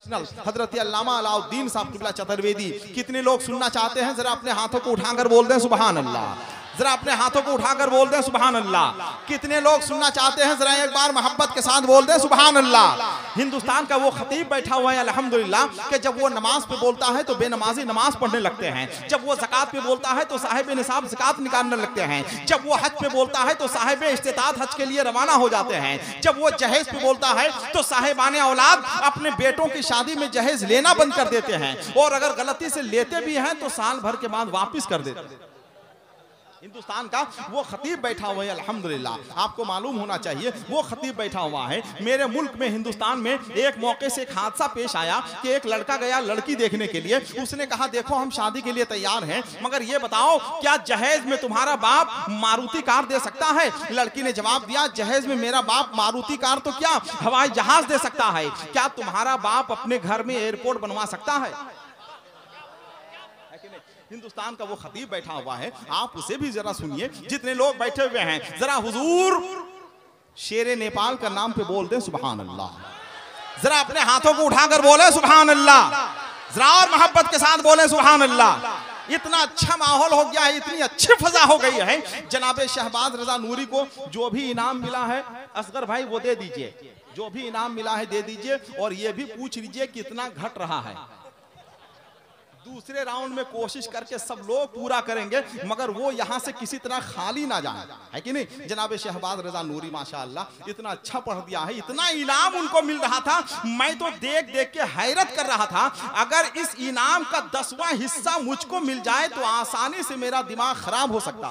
हजरत अल्लामा अलाउद्दीन साहब क़िबला चतुर्वेदी। कितने लोग सुनना चाहते हैं? जरा अपने हाथों को उठाकर बोल दें सुभान अल्लाह। जरा अपने हाथों को उठाकर बोल दें सुभान अल्लाह। कितने लोग सुनना चाहते हैं? जरा एक बार मोहब्बत के साथ बोल दें सुभान अल्लाह। हिंदुस्तान का वो खतीब बैठा हुआ है अल्हम्दुलिल्लाह कि जब वो नमाज पे बोलता है तो बेनमाजी नमाज पढ़ने लगते हैं, जब वो ज़कात पे बोलता है तो साहिब निसाब ज़कात निकालने लगते हैं, जब वो हज पे बोलता है तो साहिब इस्तिताअत हज के लिए रवाना हो जाते हैं, जब वो जहेज पे बोलता है तो साहिबाने औलाद अपने बेटों की शादी में जहेज लेना बंद कर देते हैं, और अगर गलती से लेते भी हैं तो साल भर के बाद वापिस कर देते हैं। हिंदुस्तान का वो खतीब बैठा हुआ है अल्हम्दुलिल्लाह। आपको मालूम होना चाहिए वो खतीब बैठा हुआ है। मेरे मुल्क में हिंदुस्तान में एक मौके से एक हादसा पेश आया कि एक लड़का गया लड़की देखने के लिए। उसने कहा देखो हम शादी के लिए तैयार हैं, मगर ये बताओ क्या जहेज में तुम्हारा बाप मारुति कार दे सकता है? लड़की ने जवाब दिया जहेज में मेरा बाप मारुति कार तो क्या हवाई जहाज दे सकता है। क्या तुम्हारा बाप अपने घर में एयरपोर्ट बनवा सकता है? हिंदुस्तान का वो खतीब बैठा हुआ है, आप उसे भी जरा सुनिए। जितने लोग बैठे हुए हैं जरा हुजूर शेरे नेपाल का नाम पे बोल दें सुभान अल्लाह। जरा अपने हाथों को उठाकर बोले सुभान अल्लाह। जरा और मोहब्बत के साथ बोले सुभान अल्लाह। इतना अच्छा माहौल हो गया है, इतनी अच्छी फजा हो गई है। जनाबे शहबाज रजा नूरी को जो भी इनाम मिला है असगर भाई वो दे दीजिए, जो भी इनाम मिला है दे दीजिए, और ये भी पूछ लीजिए कितना घट रहा है। दूसरे राउंड में कोशिश करके सब लोग पूरा करेंगे, मगर वो यहाँ से किसी तरह खाली ना जाए, है कि नहीं? जनाब शहबाज रजा नूरी माशाअल्लाह इतना अच्छा पढ़ दिया है, इतना इनाम उनको मिल रहा था, मैं तो देख देख के हैरत कर रहा था। अगर इस इनाम का 10वां हिस्सा मुझको मिल जाए तो आसानी से मेरा दिमाग खराब हो सकता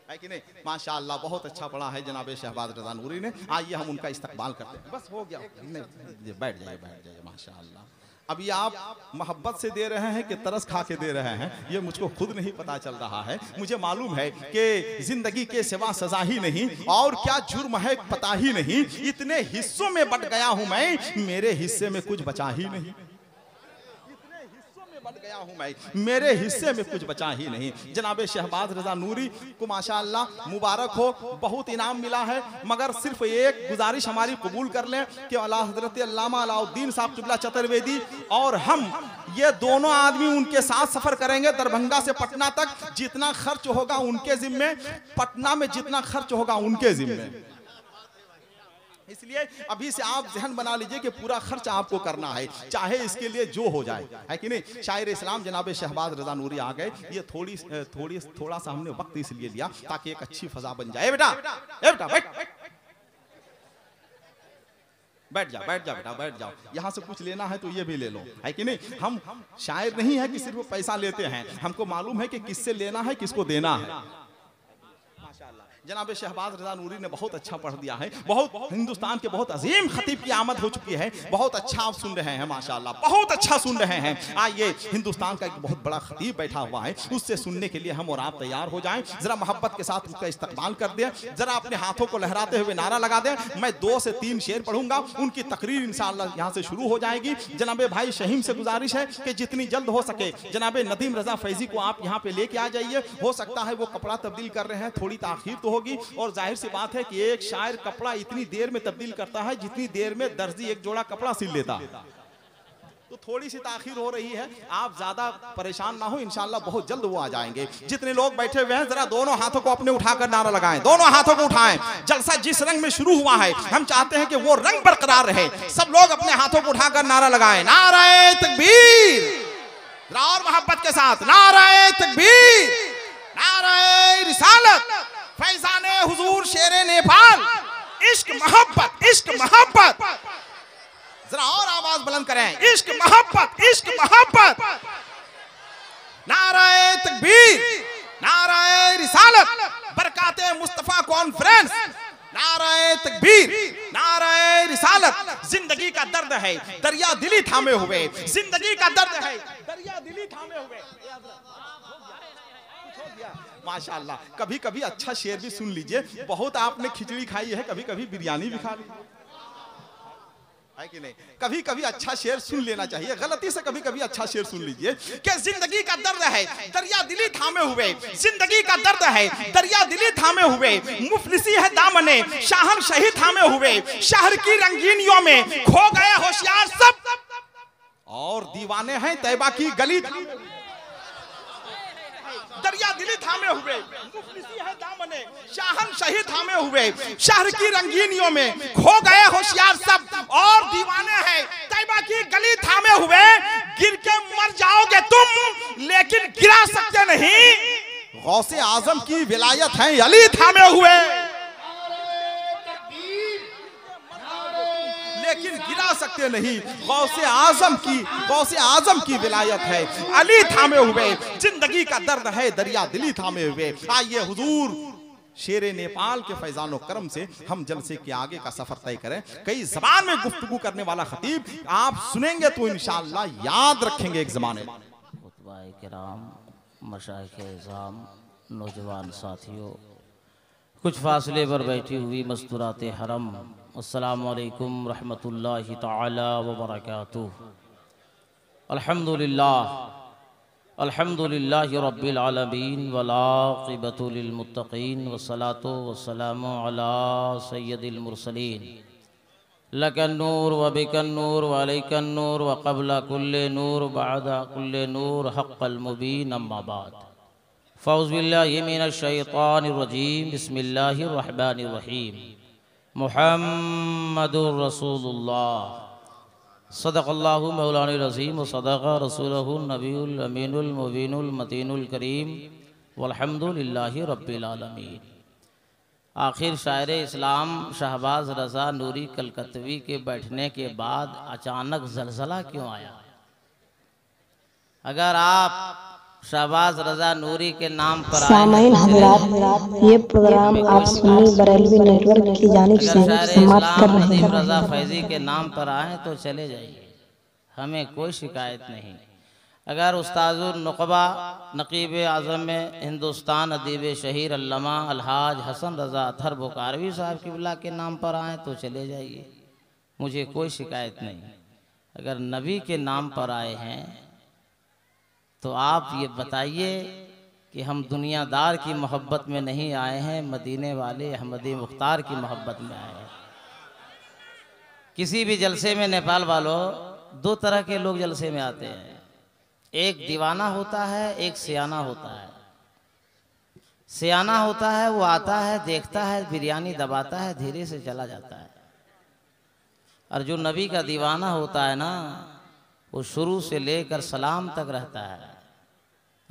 है कि नहीं? माशाअल्लाह बहुत अच्छा पढ़ा है जनाब शहबाज रजा नूरी ने। आइए हम उनका इस्तकबाल करते हैं। बस हो गया, नहीं बैठ जाइए माशाअल्लाह। अभी आप मोहब्बत से दे रहे हैं कि तरस खा के दे रहे हैं ये मुझको खुद नहीं पता चल रहा है। मुझे मालूम है कि जिंदगी के सिवा सजा ही नहीं और क्या जुर्म है पता ही नहीं। इतने हिस्सों में बट गया हूं मैं, मेरे हिस्से में कुछ बचा ही नहीं। बट गया हूं मैं, मेरे हिस्से में कुछ बचा ही नहीं। जनाबे शहबाज रजा नूरी को माशाअल्लाह मुबारक हो, बहुत इनाम मिला है, मगर सिर्फ एक गुजारिश हमारी कबूल कर लें कि अला हजरत अल्लामा अलाउद्दीन साहब क़िबला चतुर्वेदी और हम ये दोनों आदमी उनके साथ सफर करेंगे दरभंगा से पटना तक। जितना खर्च होगा उनके जिम्मे, पटना में जितना खर्च होगा उनके जिम्मे। इसलिए अभी से आप ज़हन बना लीजिए कि पूरा खर्च आपको करना है, चाहे इसके लिए जो हो जाए, है कि नहीं? शायर इस्लाम जनाब शहबाज रजा नूरी आ गए। ये थोड़ा सा हमने वक्त इसलिए लिया ताकि एक अच्छी फजा बन जाए। बेटा बैठ जाओ बेटा बैठ जाओ। यहाँ से कुछ लेना है तो ये भी ले लो, है कि नहीं? हम शायर नहीं है कि सिर्फ पैसा लेते हैं, हमको मालूम है कि किससे लेना है किसको देना है। जनाब शहबाज रजा नूरी ने बहुत अच्छा पढ़ दिया है। बहुत हिंदुस्तान के बहुत अजीम खतीब की आमद हो चुकी है। बहुत अच्छा आप सुन रहे हैं माशाल्लाह, बहुत अच्छा सुन रहे हैं। आइए हिंदुस्तान का एक बहुत बड़ा खतीब बैठा हुआ है, उससे सुनने के लिए हम और आप तैयार हो जाएं। जरा मोहब्बत के साथ उसका इस्तकबाल कर दें, जरा अपने हाथों को लहराते हुए नारा लगा दें। मैं 2 से 3 शेर पढ़ूंगा, उनकी तकरीर इंशाअल्लाह यहाँ से शुरू हो जाएगी। जनाबे भाई शहीम से गुजारिश है कि जितनी जल्द हो सके जनाबे नदीम रजा फैजी को आप यहाँ पे लेके आ जाइए। हो सकता है वो कपड़ा तब्दील कर रहे हैं, थोड़ी ताखीर तो होगी, और जाहिर सी बात है कि एक शायर कपड़ा इतनी देर में तब्दील करता है जितनी देर में दर्जी एक जोड़ा कपड़ा सिल लेता है। तो थोड़ी सी ताखीर हो रही है, आप ज्यादा परेशान ना हो, इंशाल्लाह बहुत जल्द वो आ जाएंगे। जितने लोग बैठे हुए हैं जरा दोनों हाथों को अपने उठाकर नारा लगाएं, दोनों हाथों को उठाएं। जलसा जिस रंग में शुरू हुआ है हम चाहते हैं कि वो रंग बरकरार रहे। सब लोग अपने हाथों को उठाकर नारा लगाएं, नाराए तकबीर। और मोहब्बत के साथ नाराए तकबीर, नाराए रिसालत, फैजाने हुजूर शेरे नेपाल, इश्क मोहब्बत, इश्क मोहब्बत। जरा और आवाज बुलंद करें, इश्क मोहब्बत, इश्क मोहब्बत। नाराए तकबीर, नाराए रिसालत, बरकाते मुस्तफा कॉन्फ्रेंस, नाराए तकबीर, नाराए रिसालत। जिंदगी का दर्द है दरिया दिली थामे हुए, जिंदगी का दर्द है दरिया दिली थामे हुए। माशाअल्लाह कभी कभी अच्छा शेर भी सुन लीजिए। बहुत आपने खिचड़ी खाई है, कभी कभी बिरयानी भी खा ली, है कि नहीं? कभी कभी अच्छा शेर सुन लेना चाहिए, गलती से कभी कभी अच्छा शेर सुन लीजिए कि जिंदगी का दर्द है दरिया दिली थामे हुए, जिंदगी का दर्द है दरिया दिली थामे हुए, मुफलिसी है दामने शाहन शही थामे हुए, शहर की रंगीनियों में खो गए होशियार सब, और दीवाने हैं तैयबा की गली दरिया दिली थामे हुए, मुफलिसी है दामने शाहन शही थामे हुए, शहर की रंगीनियों में खो गए होशियार सब, और दीवाने हैं तैयबा की गली थामे हुए। गिर के मर जाओगे तुम लेकिन गिरा सकते नहीं, गौसे आजम की विलायत है अली थामे हुए, लेकिन गिरा सकते नहीं, गौसे आजम की विलायत है अली थामे हुए, जिंदगी का दर्द है दरिया दिली थामे हुए। आइए हुजूर शेरे नेपाल के फैजानो करम से हम जलसे के आगे का सफर तय करें। कई जबान में गुफ्तगू करने वाला खतीब, आप सुनेंगे तो इंशाअल्लाह याद रखेंगे एक जमाने। खुतबाए किराम, मशाइखे इज़ाम, नौजवान साथियों, कुछ फासले पर बैठी हुई मस्तूराते हरम, अस्सलामु अलैकुम रहमतुल्लाहि तआला व बरकातुहू। अल्हम्दुलिल्लाहि रब्बिल आलमीन वल आक़िबतु लिल मुत्तक़ीन वस्सलातु वस्सलामु अला सय्यदिल मुरसलीन। लकन नूर व बिकन नूर व अलैकन नूर व क़ब्ल कुल्ले नूर बअदा कुल्ले नूर हक़्क़ल मुबीन, अम्मा बाद। फ़ौज़ बिल्लाहि मिनश शैतानिर रजीम, बिस्मिल्लाहिर रहमानिर रहीम। मुहम्मदुर रसूलुल्लाह, सदक़ल्लाहु मौलाना रज़ीम व सदक़ रसूलुहुन नबीयुल अमीनुल मुबीनुल मतीनुल करीम वल्हम्दुलिल्लाहि रब्बिल आलमीन। आखिर शायर इस्लाम शहबाज रज़ा नूरी कलकत्वी के बैठने के बाद अचानक ज़लज़ला क्यों आया? अगर आप शहबाज रज़ा नूरी के नाम पर सामाइन हज़रात, ये प्रोग्राम आप सुन्नी बरेलवी नेटवर्क की जानिब से समाप्त कर रहे हैं। रज़ा फैज़ी के नाम पर आए तो चले जाइए, हमें कोई शिकायत नहीं। अगर उस्ताजुल नुक़बा नक़ीब आज़म में हिंदुस्तान अदीब शहीर अल्लामा अलहाज हसन रज़ा अतहर बुखारवी साहब क़िबला के नाम पर आए तो चले जाइए, मुझे कोई शिकायत नहीं। अगर नबी के नाम पर आए हैं तो आप ये बताइए कि हम दुनियादार की मोहब्बत में नहीं आए हैं, मदीने वाले अहमदी मुख्तार की मोहब्बत में आए हैं। किसी भी जलसे में नेपाल वालों, दो तरह के लोग जलसे में आते हैं, एक दीवाना होता है, एक सियाना होता है। सियाना होता है वो आता है, देखता है, बिरयानी दबाता है, धीरे से चला जाता है। और जो नबी का दीवाना होता है ना, वो शुरू से लेकर सलाम तक रहता है,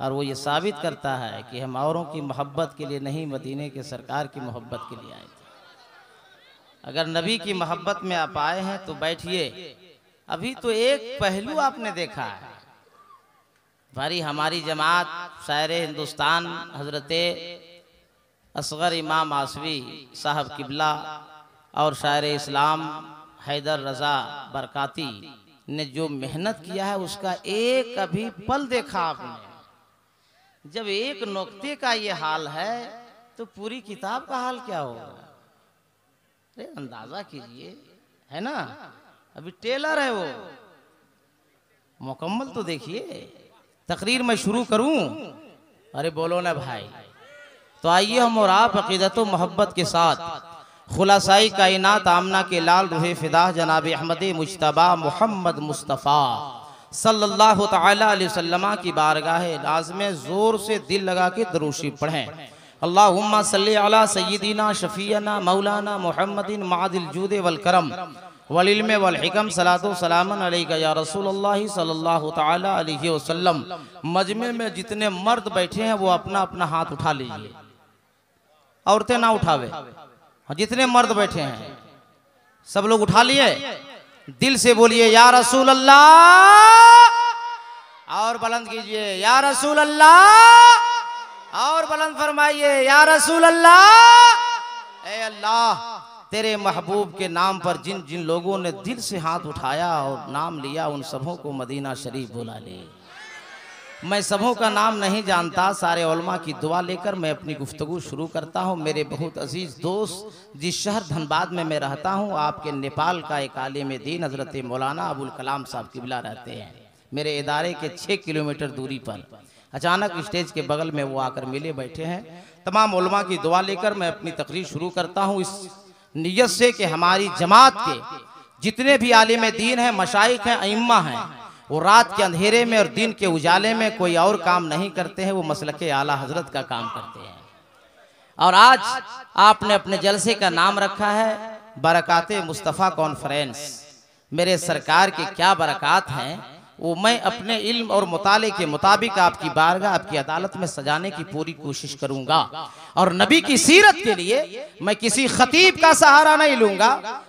और वो ये साबित करता है कि हम औरों की मोहब्बत के लिए नहीं, मदीने के सरकार की मोहब्बत के लिए आए थे। अगर नबी की मोहब्बत में आप आए हैं तो बैठिए। अभी तो एक पहलू आपने देखा है, भारी हमारी जमात शायर हिंदुस्तान हज़रत असगर इमाम आसवी साहब किबला और शायर इस्लाम हैदर रज़ा बरकाती ने जो मेहनत किया है उसका एक अभी पल देखा आपने। जब एक नुक्ते का ये हाल है तो पूरी किताब का हाल क्या होगा? अरे अंदाजा कीजिए, है ना? अभी टेलर है वो, मुकम्मल तो देखिए। तकरीर मैं शुरू करूं? अरे बोलो ना भाई। तो आइए हम और आप अकीदत व मोहब्बत के साथ खुलासाई कायनात आमना के लाल रूहे फिदा जनाब अहमद मुज्तबा मोहम्मद मुस्तफ़ा सल्लल्लाहु तआला अलैहि वसल्लम की बारगाह नाज़ में ज़ोर से दिल लगा के दरूशी पढ़ें। अल्लाहुम्मा सल्ली अला सय्यिदिना शफीना मौलाना मुहम्मदिन मादिल जूद वल करम वल इल्म वल हिकम सलातो सलामन अलैका या रसूलुल्लाह सल्लल्लाहु तआला अलैहि वसल्लम। मजमे में जितने मर्द बैठे हैं वो अपना अपना हाथ उठा लीजिए, औरतें ना उठावे। जितने मर्द बैठे हैं सब लोग उठा लिए, दिल से बोलिए या रसूल अल्लाह, और बुलंद कीजिए या रसूल अल्लाह, और बुलंद फरमाइए या रसूल अल्लाह। ए अल्लाह, तेरे महबूब के नाम पर जिन जिन लोगों ने दिल से हाथ उठाया और नाम लिया उन सबों को मदीना शरीफ बुला ले। मैं सबों का नाम नहीं जानता, सारे उलमा की दुआ लेकर मैं अपनी गुफ्तगू शुरू करता हूँ। मेरे बहुत अजीज़ दोस्त, जिस शहर धनबाद में मैं रहता हूँ, आपके नेपाल का एक आलिम दीन हज़रत मौलाना अबुल कलाम साहब किबला रहते हैं। मेरे इदारे के 6 किलोमीटर दूरी पर अचानक स्टेज के बगल में वो आकर मिले बैठे हैं। तमाम उलमा की दुआ लेकर मैं अपनी तकरीर शुरू करता हूँ इस नियत से कि हमारी जमात के जितने भी आलिम दीन हैं, मशाइख हैं, अइम्मा हैं, वो रात के अंधेरे में और दिन के उजाले में कोई और काम नहीं करते हैं, वो मसलके आला हजरत का काम करते हैं। और आज आपने अपने जलसे का नाम रखा है बरकाते मुस्तफ़ा कॉन्फ्रेंस। मेरे सरकार के क्या बरकात हैं वो मैं अपने इल्म और मुताले के मुताबिक आपकी बारगाह, आपकी अदालत में सजाने की पूरी कोशिश करूंगा। और नबी की सीरत के लिए मैं किसी खतीब का सहारा नहीं लूंगा,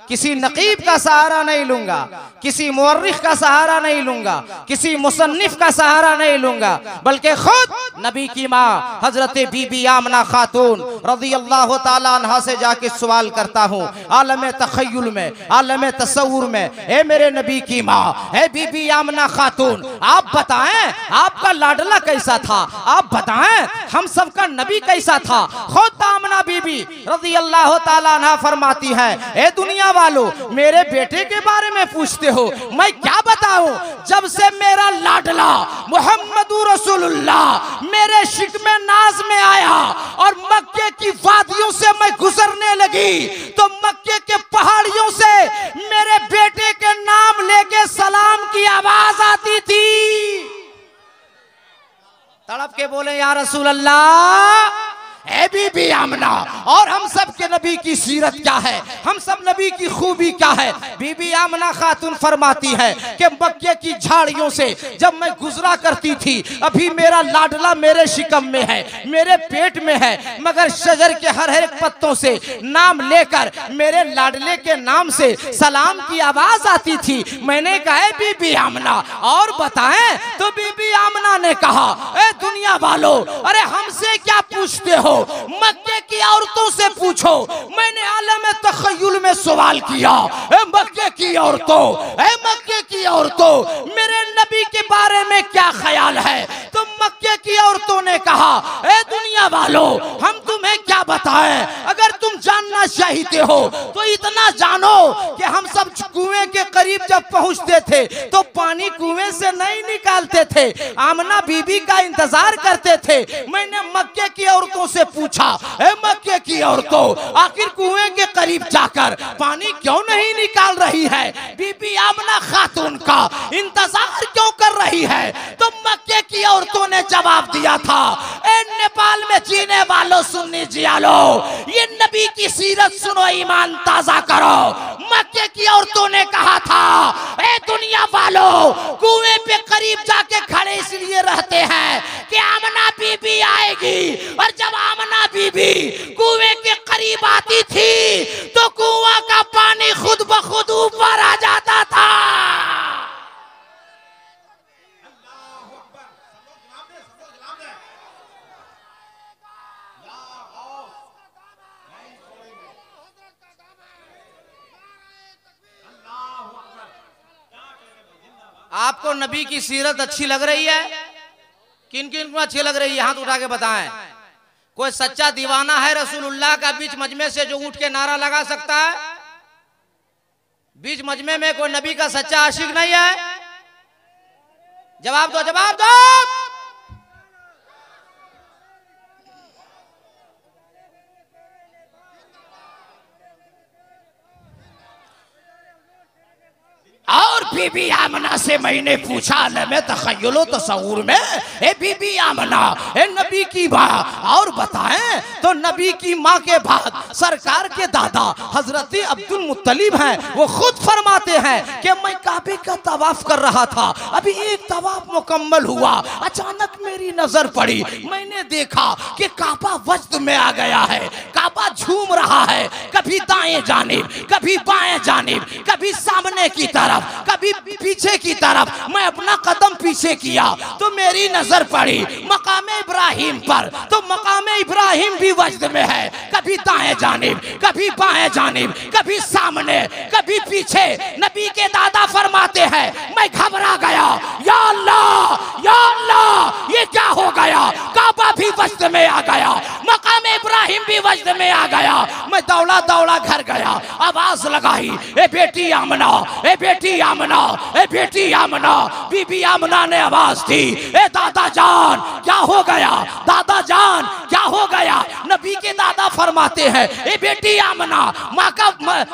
किसी नकीब का सहारा नहीं लूंगा, किसी मुअर्रिख का सहारा नहीं लूंगा, किसी मुसन्निफ का सहारा नहीं लूंगा, बल्कि खुद नबी की माँ हजरत बीबी आमना खातून रज़ियल्लाहु ताला अन्हा से जाके सवाल करता हूँ, आलम तखय्युल में, आलम तसव्वुर में, ए मेरे नबी की माँ, ए बीबी आमना खातून, आप बताएं आपका लाडला कैसा था, आप बताएं हम सबका नबी कैसा था। खुद आमना बीबी रज़ियल्लाहु ताला अन्हा फरमाती है, ए दुनिया वालों, मेरे बेटे के बारे में पूछते हो, मैं क्या बताऊं। जब से मेरा लाडला मुहम्मदुर रसूलुल्लाह मेरे शिकमे नाज में आया और मक्के की वादियों से मैं गुजरने लगी, तो मक्के के पहाड़ियों से मेरे बेटे के नाम लेके सलाम की आवाज आती थी। तड़प के बोले या रसूल अल्लाह, ए बीबी आमना, और हम सब के नबी की सीरत क्या है, हम सब नबी की खूबी क्या है। बीबी आमना खातून फरमाती है कि मक्के की झाड़ियों से जब मैं गुजरा करती थी, अभी मेरा लाडला मेरे शिकम में है, मेरे पेट में है, मगर शजर के हर एक पत्तों से नाम लेकर मेरे लाडले के नाम से सलाम की आवाज आती थी। मैंने कहा बीबी आमना और बताएं, तो बीबी आमना ने कहा, ए दुनिया वालों, अरे हमसे क्या पूछते हो, मक्के की औरतों से पूछो। मैंने आलम तखय्युल में सवाल किया, ए मक्के की औरतों, ए मक्के की औरतों, मेरे नबी के बारे में क्या ख्याल है। तो मक्के की औरतों ने कहा, ए दुनिया वालों, हम तुम्हें क्या बताएं, अगर तुम जानना चाहते हो तो इतना जानो कि हम सब कुएं के करीब जब पहुंचते थे तो पानी कुएं से नहीं निकालते थे, आमना बीबी का इंतजार करते थे। मैंने मक्के की औरतों से पूछा, ए मक्के की औरतों, आखिर कुएं के करीब जाकर पानी क्यों नहीं निकाल रही है, बीबी आमना खातून का इंतजार क्यों कर रही है। तो मक्के की औरतों ने जवाब दिया था, ए नेपाल में जीने वालों, सुन्नी जियालो, ये नबी की सीरत सुनो, ईमान ताजा करो। मक्के की औरतों ने कहा था, ए दुनिया वालों, कुएं पे करीब जाके खड़े इसलिए रहते हैं कि आमना बीबी आएगी, और जब आमना बीबी कुएं के करीब आती थी तो कुआं का पानी खुद ब खुद ऊपर आ जाता था। आपको नबी की सीरत अच्छी लग रही है? किन किन को अच्छी लग रही है, हाथ उठा के बताएं। कोई सच्चा दीवाना है रसूलुल्लाह का बीच मजमे से जो उठ के नारा लगा सकता है? बीच मजमे में कोई नबी का सच्चा आशिक नहीं है? जवाब दो, जवाब दो। और बीबी आमना से मैंने पूछा, मैं तखय्युल तसव्वुर में, ए बीबी आमना, ए नबी की माँ, और बताएं, तो नबी की माँ के बाद सरकार के दादा हजरत अब्दुल मुत्तलिब हैं, वो खुद फरमाते हैं कि मैं काबे का तवाफ कर रहा था, अभी एक तवाफ मुकम्मल हुआ, अचानक मेरी नजर पड़ी, मैंने देखा कि काबा वजद में आ गया है, काबा झूम रहा है, कभी दाएं जानिब, कभी बाएं जानिब, कभी सामने की तरफ, कभी पीछे की तरफ। मैं अपना कदम पीछे किया तो मेरी नजर पड़ी मकामे इब्राहिम पर, तो मकामे इब्राहिम भी वजद में है, कभी दाएं जानिब, कभी बाएं जानिब, कभी सामने, कभी पीछे। नबी के दादा फरमाते हैं, मैं घबरा गया, या अल्लाह, या अल्लाह, दौड़ा दौड़ा घर गया, आवाज लगाई, ए बेटी आमना, ए बेटी आमना, ए बेटी आमना। बीबी आमना ने आवाज दी, ए दादा जान क्या हो गया, दादा जान क्या हो गया। नबी के दादा फरमाते हैं, ए बेटी आमना, माँ का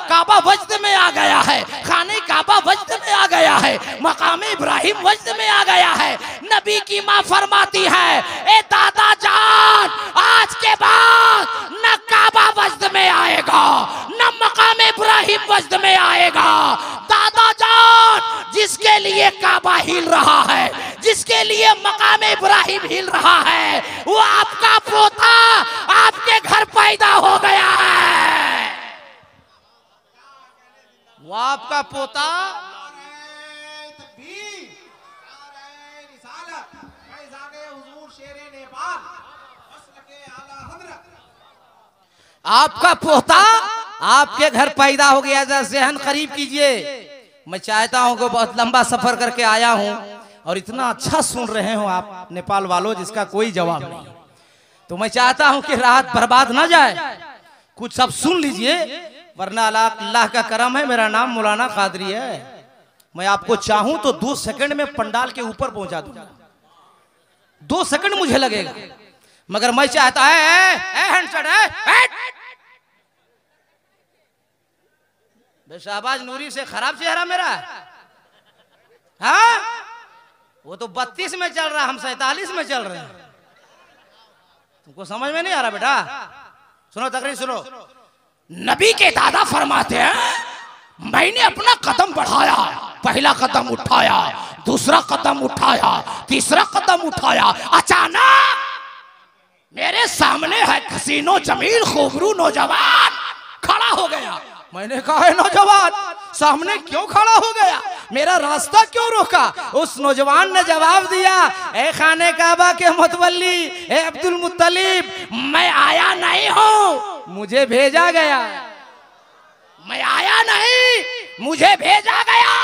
काबा वजद में आ गया है, खाने काबा वजद में आ गया है, मकाम इब्राहिम वजद में आ गया है। नबी की माँ फरमाती है, ए दादा जान आज के बाद न काबा वजद में आएगा, न मकाम इब्राहिम वजद में आएगा। दादा जान जिसके लिए काबा हिल रहा है, जिसके लिए मकाम इब्राहिम हिल रहा है, वो आपका पोता आपके घर पैदा हो गया है। वो आपका पोता आपका पोता आपके घर पैदा हो गया। जरा ज़हन करीब कीजिए। मैं चाहता हूं कि बहुत लंबा सफर करके आया हूं और इतना अच्छा सुन रहे हो आप नेपाल वालों, जिसका कोई जवाब नहीं। तो मैं चाहता हूं कि रात बर्बाद ना जाए, कुछ सब सुन लीजिए, वरना अल्लाह का करम है। मेरा नाम मौलाना कादरी है। मैं आपको चाहूं तो 2 सेकंड में पंडाल के ऊपर पहुंचा दूंगा, 2 सेकंड मुझे लगेगा, मगर मैं चाहता है शाहबाज नूरी से खराब चेहरा मेरा, हाँ वो तो 32 में चल रहा, हम 47 में चल रहे हैं। तुमको समझ में नहीं आ रहा बेटा? सुनो तकरीर सुनो। नबी के दादा फरमाते हैं, मैंने अपना कदम बढ़ाया, पहला कदम उठाया, दूसरा कदम उठाया, तीसरा कदम उठाया, अचानक मेरे सामने है हसीनो जमील खूबरू नौजवान खड़ा हो गया। मैंने कहा, है नौजवान सामने क्यों खड़ा हो गया, मेरा रास्ता क्यों रोका? उस नौजवान ने जवाब दिया, ए खाने काबा के मुतवल्ली, ए अब्दुल मुत्तलिब, मैं आया नहीं हूं, मुझे भेजा गया। मैं आया नहीं, मुझे भेजा गया।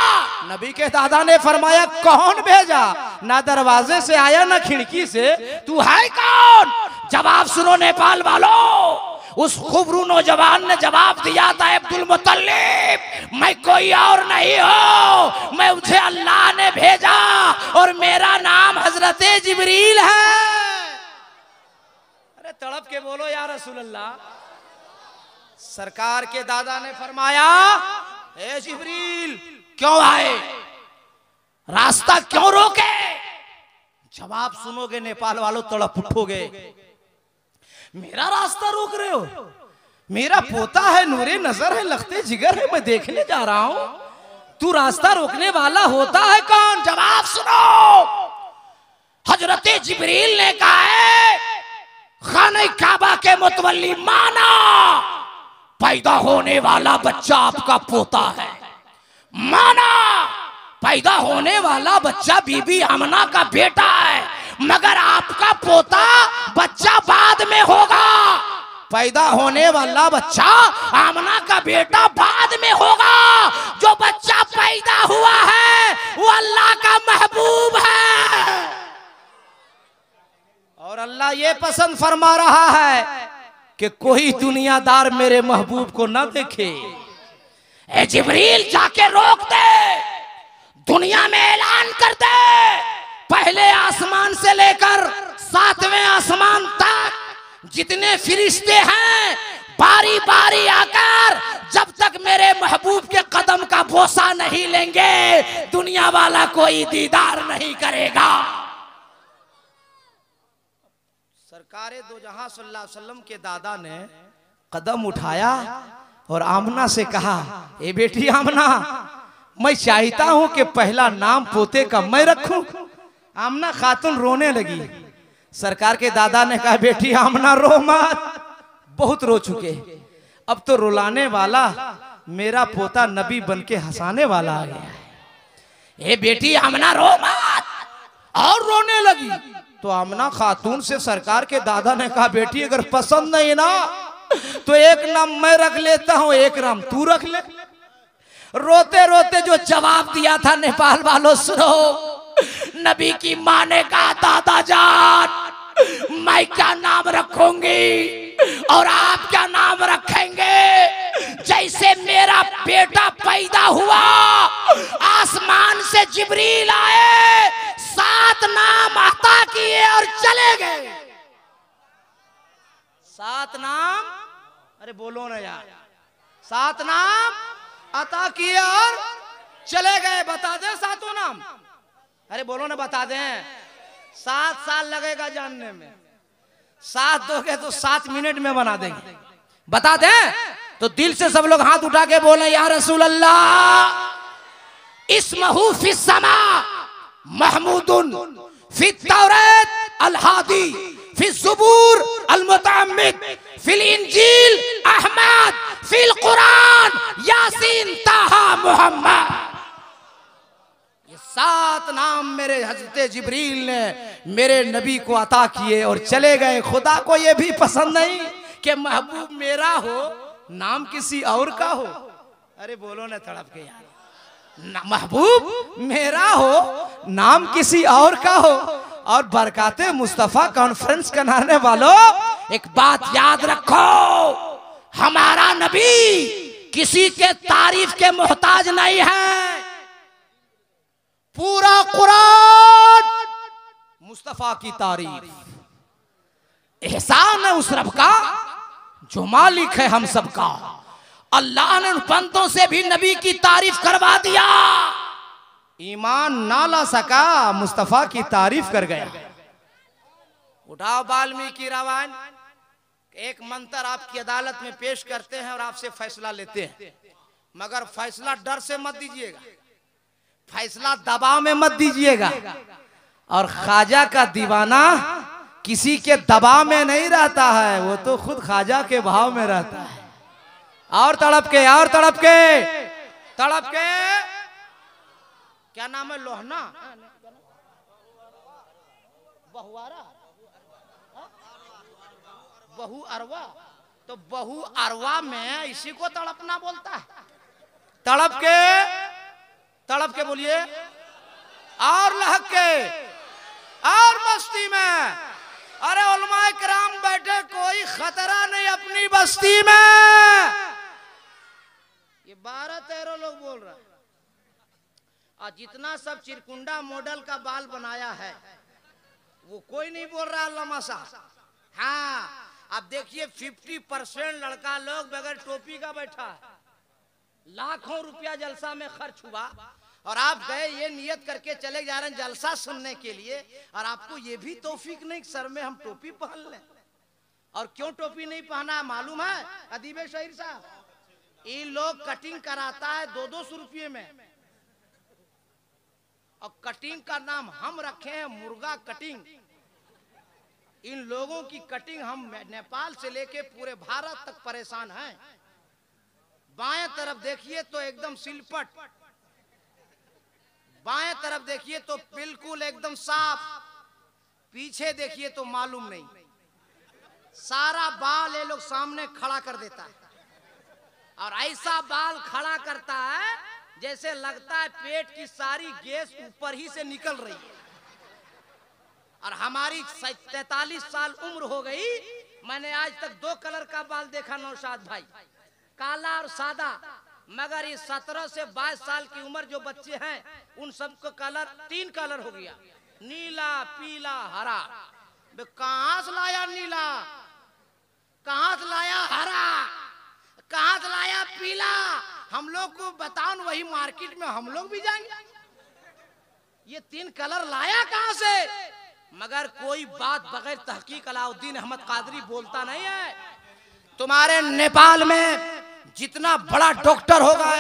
नबी के दादा ने फरमाया, कौन भेजा? ना दरवाजे से आया ना खिड़की से, तू है कौन? जवाब सुनो नेपाल वालों। उस खूबरू नौजवान ने जवाब दिया था, अब्दुल मुत्तलिब, मैं कोई और नहीं हूं, मैं मुझे अल्लाह ने भेजा और मेरा नाम हजरत जिब्रील है। अरे तड़प के बोलो या रसूल अल्लाह। सरकार के दादा ने फरमाया, ए जिब्रील क्यों आए, रास्ता क्यों रोके? जवाब सुनोगे नेपाल वालों तड़प उठोगे। मेरा रास्ता रोक रहे हो? मेरा पोता है, नूरे नजर है, लखते जिगर है, मैं देखने जा रहा हूं, तू रास्ता रोकने वाला होता है कौन? जवाब सुनो। हजरत जिब्रील ने कहा है, खाने काबा के मुतवल्ली माना, पैदा होने वाला बच्चा आपका पोता है। माना पैदा होने वाला बच्चा बीबी आमना का बेटा है, मगर आपका पोता बच्चा बाद में होगा। पैदा होने वाला बच्चा आमना का बेटा बाद में होगा। जो बच्चा पैदा हुआ है वो अल्लाह का महबूब है और अल्लाह ये पसंद फरमा रहा है कि कोई दुनियादार मेरे महबूब को ना देखे। ए जिब्रील जाके रोक दे, दुनिया में ऐलान कर दे, पहले आसमान से लेकर 7वें आसमान तक जितने फरिश्ते हैं बारी बारी आकर जब तक मेरे महबूब के कदम का बोसा नहीं लेंगे दुनिया वाला कोई दीदार नहीं करेगा। सरकारे दो जहां सल्लल्लाहु अलैहि वसल्लम के दादा ने कदम उठाया और आमना से कहा, ए बेटी आमना, मैं चाहता हूं कि पहला नाम पोते का मैं रखूं। आमना खातून रोने लगी। सरकार के दादा ने कहा, बेटी आमना रो मत, बहुत रो चुके, अब तो रुलाने वाला मेरा पोता नबी बन के हंसाने वाला आ गया है। ए बेटी आमना रो मत, और रोने लगी। तो आमना खातून से सरकार के दादा ने कहा, बेटी अगर पसंद नहीं ना तो एक नाम मैं रख लेता हूं, एक नाम तू रख ले। रोते रोते जो जवाब दिया था नेपाल वालों सुनो। नबी की मां ने कहा, दादा जान मैं क्या नाम रखूंगी और आप क्या नाम रखेंगे? बेटा पैदा हुआ, आसमान से जिब्रील आए, 7 नाम अता किए और चले गए। 7 नाम, अरे बोलो ना यार, 7 नाम अता किए और चले गए। बता दें 7 नाम, अरे बोलो ना, बता दें। 7 साल लगेगा जानने में, 7 दोगे तो 7 मिनट में बना देंगे। बता दें तो दिल से सब लोग हाथ उठा के बोले या रसूल अल्लाह। इस्महु फिस समा महमूदुन फित तौरात अल हादी फिस ज़ुबूर अल मुतअम्मिद फिल इंजील अहमद फिल कुरान यासीन ताहा मुहम्मद। 7 नाम मेरे हज़रत जिब्रील ने मेरे नबी को अता किए और चले गए। खुदा को यह भी पसंद नहीं कि महबूब मेरा हो नाम किसी और का हो। अरे बोलो ना तड़प के यार, महबूब मेरा हो नाम किसी और का हो। और बरकाते मुस्तफा कॉन्फ्रेंस कराने वालों, एक बात याद रखो, हमारा नबी किसी के तारीफ के मोहताज नहीं है। पूरा कुरान मुस्तफा की तारीफ, एहसान है उस रब का जो मालिक है हम सबका। अल्लाह ने उन बंदों से भी नबी की तारीफ करवा दिया। ईमान ना ला सका, मुस्तफा की तारीफ कर गया। उठाओ वाल्मीकि रामायण, एक मंत्र आपकी अदालत में पेश करते हैं और आपसे फैसला लेते हैं, मगर फैसला डर से मत दीजिएगा, फैसला दबाव में मत दीजिएगा। और ख्वाजा का दीवाना किसी के दबाव में नहीं रहता है, वो तो खुद ख्वाजा के भाव में रहता है। और तड़प के, और तड़प के, तड़प के, क्या नाम है, लोहना, बहुआरा, बहु अरवा, तो बहु अरवा में इसी को तड़पना बोलता है। तड़प के, तड़प के बोलिए, और लहक के, और मस्ती में। अरे उलमाए किराम बैठे, कोई खतरा नहीं अपनी बस्ती में। ये 12-13 लोग बोल रहे हैं। और जितना सब चिरकुंडा मॉडल का बाल बनाया है वो कोई नहीं बोल रहा अल्लामा साहब। हाँ, अब देखिए 50% लड़का लोग बगैर टोपी का बैठा है। लाखों रुपया जलसा में खर्च हुआ और आप गए ये नियत करके चले जा रहे हैं जलसा सुनने के लिए, और आपको ये भी तौफीक नहीं सर में हम टोपी पहन लें। और क्यों टोपी नहीं पहना मालूम है अदीब शहीर साहब? इन लोग कटिंग कराता है 200 रुपये में, और कटिंग का नाम हम रखे हैं मुर्गा कटिंग। इन लोगों की कटिंग हम नेपाल से लेके पूरे भारत तक परेशान हैं। बाएं तरफ देखिए तो एकदम सिलपट, बाएं तरफ देखिए तो बिल्कुल एकदम साफ, पीछे देखिए तो मालूम नहीं। सारा बाल ये लोग सामने खड़ा कर देता है, और ऐसा बाल खड़ा करता है जैसे लगता है पेट की सारी गैस ऊपर ही से निकल रही है। और हमारी 43 साल उम्र हो गई, मैंने आज तक 2 कलर का बाल देखा नौशाद भाई, काला और सादा। मगर ये 17 से 22 साल की उम्र जो बच्चे हैं उन सबको कलर 3 कलर हो गया, नीला, पीला, हरा। कहां से लाया नीला, कहां से लाया हरा, कहां से लाया पीला? हम लोग को बताओ, वही मार्केट में हम लोग भी जाएंगे। ये 3 कलर लाया कहां से? मगर कोई बात बगैर तहकीक अलाउद्दीन अहमद कादरी बोलता नहीं है। तुम्हारे नेपाल में जितना बड़ा डॉक्टर होगा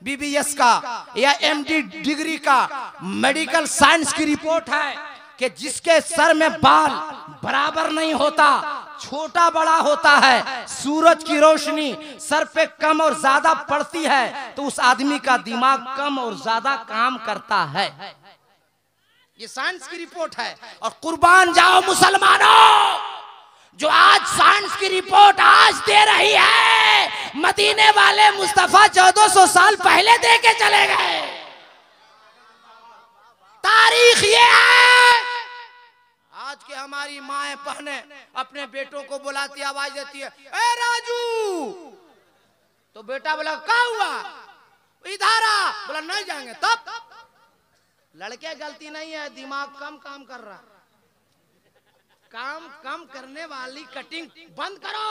BBS का या MD डिग्री का, मेडिकल साइंस की रिपोर्ट है कि जिसके सर में बाल बराबर नहीं होता, छोटा बड़ा होता है, सूरज की रोशनी सर पे कम और ज्यादा पड़ती है तो उस आदमी का दिमाग कम और ज्यादा काम करता है। ये साइंस की रिपोर्ट है। और कुर्बान जाओ मुसलमानों, जो आज साइंस की रिपोर्ट आज दे रही है, मदीने वाले मुस्तफा 1400 साल पहले दे के चले गए। तारीख ये है। आज के हमारी माएं बहनें अपने बेटों को बुलाती आवाज देती है, ए राजू, तो बेटा बोला क्या हुआ, इधर आ। बोला नहीं जाएंगे। तब लड़के गलती नहीं है, दिमाग कम काम कर रहा। काम कम करने वाली कटिंग बंद करो।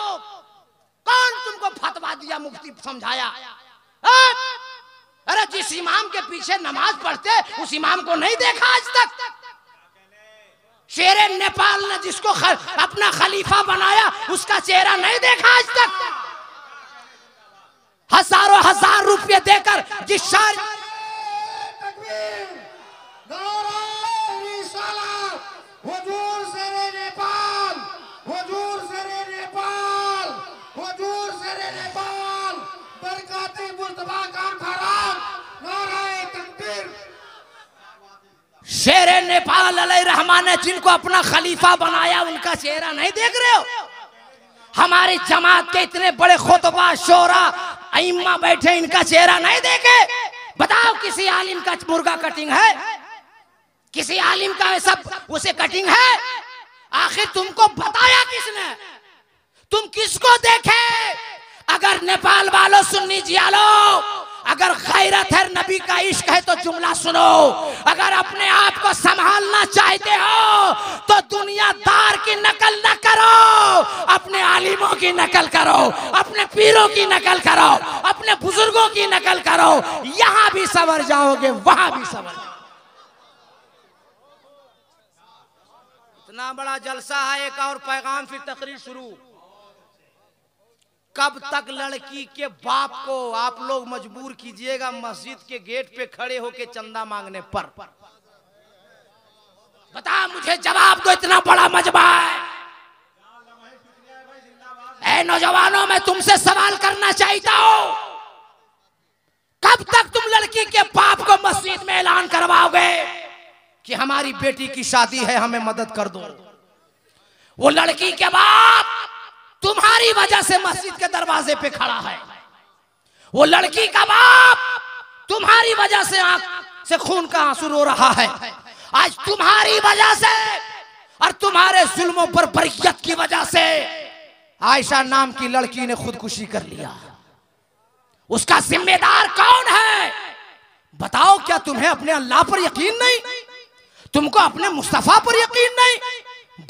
कौन तुमको फतवा दिया, मुफ्ती समझाया? अरे जिस इमाम के पीछे नमाज पढ़ते उस इमाम को नहीं देखा आज तक? शेरे नेपाल ने जिसको अपना खलीफा बनाया उसका चेहरा नहीं देखा आज तक? हजारों हजार रुपए देकर जिस शहर शेरे नेपाल अलैहिर्रहमान ने जिनको अपना खलीफा बनाया उनका चेहरा नहीं देख रहे हो? हमारी जमात के इतने बड़े खुतबा शोरा अइम्मा बैठे, इनका चेहरा नहीं देखे? बताओ किसी आलिम का मुर्गा कटिंग है? किसी आलिम का सब उसे कटिंग है? आखिर तुमको बताया किसने? तुम किसको देखे? अगर नेपाल वालों सुन्नी जियालो, अगर गैरत है, नबी का इश्क है तो जुमला सुनो। अगर अपने आप को संभालना चाहते हो तो दुनियादार की नकल न करो, अपने आलिमों की नकल करो, अपने पीरों की नकल करो, अपने बुजुर्गों की नकल करो। यहां भी संवर जाओगे, वहां भी संवर जाओगे। इतना बड़ा जलसा है। एक और पैगाम, फिर तकरीर शुरू। कब तक लड़की के बाप को आप लोग मजबूर कीजिएगा मस्जिद के गेट पे खड़े होके चंदा मांगने पर? बता मुझे, जवाब दो। इतना बड़ा मजमा है। ऐ नौजवानों, मैं तुमसे सवाल करना चाहता हूं, कब तक तुम लड़की के बाप को मस्जिद में ऐलान करवाओगे कि हमारी बेटी की शादी है, हमें मदद कर दो? वो लड़की के बाप तुम्हारी वजह से मस्जिद के दरवाजे पे खड़ा है। वो लड़की का बाप तुम्हारी वजह से आंख से खून का आंसू रो रहा है। आज तुम्हारी वजह से और तुम्हारे जुल्मों पर बरकत की वजह से आयशा नाम की लड़की ने खुदकुशी कर लिया। उसका जिम्मेदार कौन है? बताओ, क्या तुम्हें अपने अल्लाह पर यकीन नहीं? तुमको अपने मुस्तफा पर यकीन नहीं?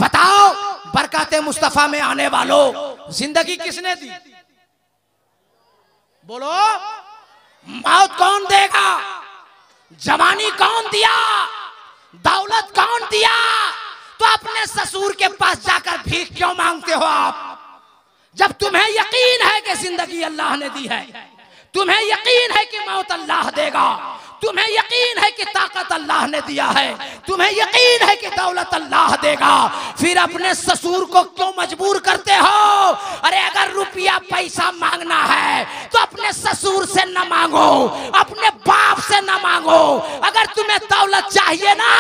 बताओ, बरकते मुस्तफा में आने वालों, जिंदगी किसने दी? बोलो, मौत कौन देगा? जवानी कौन दिया? दौलत कौन दिया? तो अपने ससुर के पास जाकर भीख क्यों मांगते हो आप? जब तुम्हें यकीन है कि जिंदगी अल्लाह ने दी है, तुम्हें यकीन है कि मौत अल्लाह देगा, तुम्हें यकीन है कि ताकत अल्लाह ने दिया है, तुम्हें यकीन है कि दौलत अल्लाह देगा, फिर अपने ससुर को क्यों मजबूर करते हो? अरे अगर रुपया पैसा मांगना है तो अपने ससुर से न मांगो, अपने बाप से न मांगो। अगर तुम्हें दौलत चाहिए ना,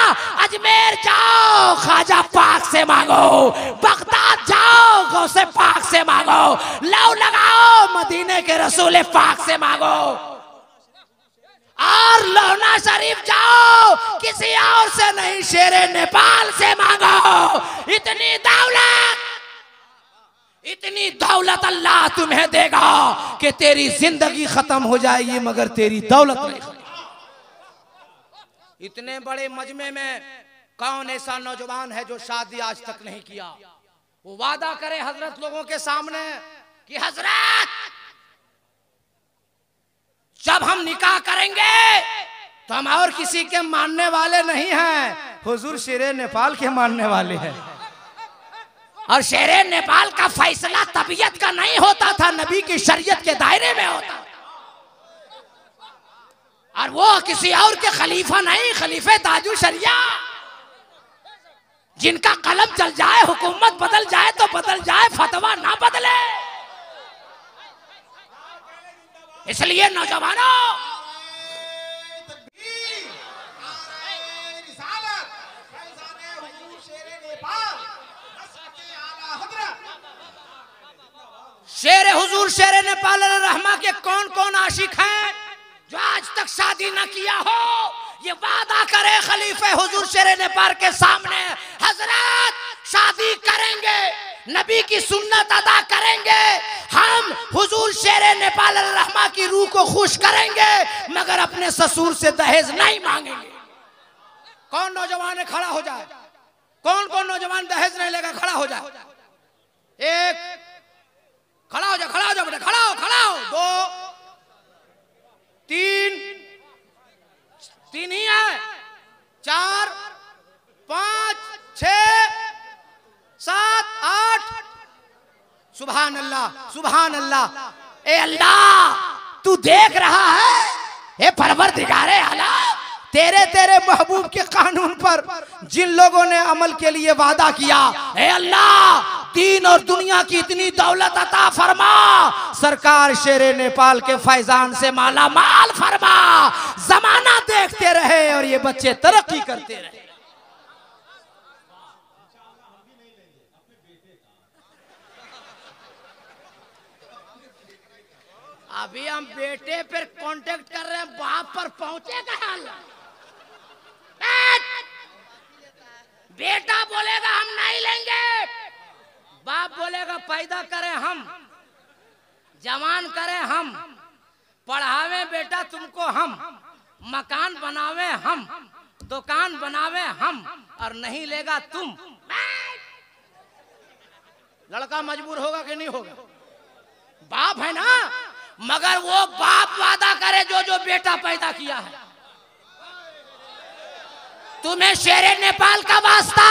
अजमेर जाओ, ख्वाजा पाक से मांगो, बगदाद जाओ, गौसे पाक से मांगो, लौ लगाओ, मदीने के रसूल पाक से मांगो, और लौना शरीफ जाओ, किसी और से नहीं, शेरे नेपाल से मांगो। इतनी दौलत अल्लाह तुम्हें देगा कि तेरी जिंदगी खत्म हो जाएगी मगर तेरी दौलत नहीं। इतने बड़े मजमे में कौन ऐसा नौजवान है जो शादी आज तक नहीं किया? वो वादा करे हजरत लोगों के सामने कि हजरत जब हम निकाह करेंगे तो हम और किसी के मानने वाले नहीं हैं, हुजूर शेरे नेपाल के मानने वाले हैं। और शेरे नेपाल का फैसला तबीयत का नहीं होता था, नबी की शरीयत के दायरे में होता। और वो किसी और के खलीफा नहीं, खलीफे ताजु शरिया, जिनका कलम चल जाए, हुकूमत बदल जाए तो बदल जाए, फतवा ना बदले। इसलिए नौजवानों, शेरे हुजूर शेरे नेपाल रहमा के कौन कौन आशिक हैं जो आज तक शादी न किया हो? ये वादा करे खलीफे हुजूर शेरे नेपाल के सामने, हजरत शादी करेंगे, नबी की सुन्नत अदा करेंगे, हम हुजूर शेरे नेपाल रहमा की रूह को खुश करेंगे मगर अपने ससुर से दहेज नहीं मांगेंगे। कौन नौजवान है खड़ा हो जाए, कौन कौन नौजवान दहेज नहीं लेगा खड़ा हो जाए। एक खड़ा हो जा बेटा, खड़ा हो। दो, तीन ही है, 4, 5, 6, 7, 8। सुभान अल्लाह। ए अल्लाह तू देख रहा है, ए परवरदिगारे आलम, तेरे महबूब के कानून पर जिन लोगों ने अमल के लिए वादा किया, ए अल्लाह दीन और दुनिया की इतनी दौलत अता फरमा, सरकार शेरे नेपाल के फैजान से माला माल फरमा, जमाना देखते रहे और ये बच्चे तरक्की करते रहे। अभी हम बेटे पर कांटेक्ट कर रहे हैं, बाप पर पहुंचे कहां? बेटा बोलेगा हम नहीं लेंगे, बाप बोलेगा पैदा करें हम, जवान करें हम, पढ़ावे बेटा तुमको हम, मकान बनावे हम, दुकान बनावे हम, और नहीं लेगा तुम। लड़का मजबूर होगा कि नहीं होगा? बाप है ना, मगर वो बाप वादा करे जो बेटा पैदा किया है। तुम्हें शेरे नेपाल का वास्ता,